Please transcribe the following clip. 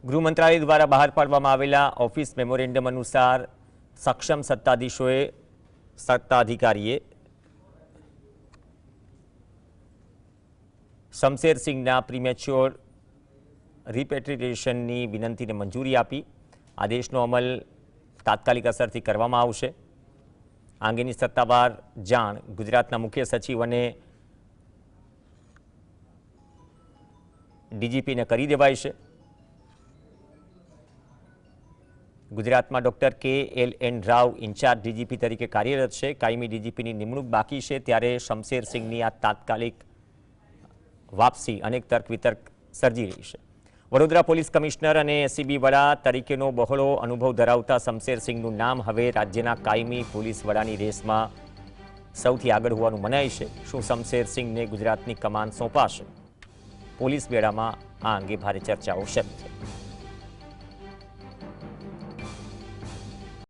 ગૃહ મંત્રાલય દ્વારા બહાર પાડવામાં આવેલા ઓફિસ મેમોરેન્ડમ અનુસાર સક્ષમ સત્તાધિકારીએ શમશેરસિંહના પ્રીમેચ્યોર રિપેટ્રિએશનની વિનંતીને મંજૂરી આપી આદેશનો અમલ તાત્કાલિક અસરથી કરવામાં આવશે। આ અંગેની સત્તાવાર જાણ ગુજરાતના મુખ્ય સચિવ અને ડીજીપીને કરી દેવાઈ છે। ગુજરાતમાં doctor KLN Rao incharge DGP તરીકે કાર્યરત છે। કાયમી ડીજીપીની નિમણૂક બાકી છે ત્યારે શમશેરસિંહની આ તાત્કાલિક વાપસી અનેક તર્ક વિતર્ક સર્જી રહી છે। વડોદરા પોલીસ કમિશનર અને એસીબી વડા તરીકેનો બહોળો અનુભવ ધરાવતા શમશેરસિંહનું નામ હવે રાજ્યના કાયમી પોલીસ વડાની રેસમાં સૌથી આગળ હોવાનું મનાય છે। શું શમશેરસિંહને ગુજરાતની કમાન સોંપાશે? પોલીસ બેડામાં આ અંગે ભારે ચર્ચાઓ શરૂ છે।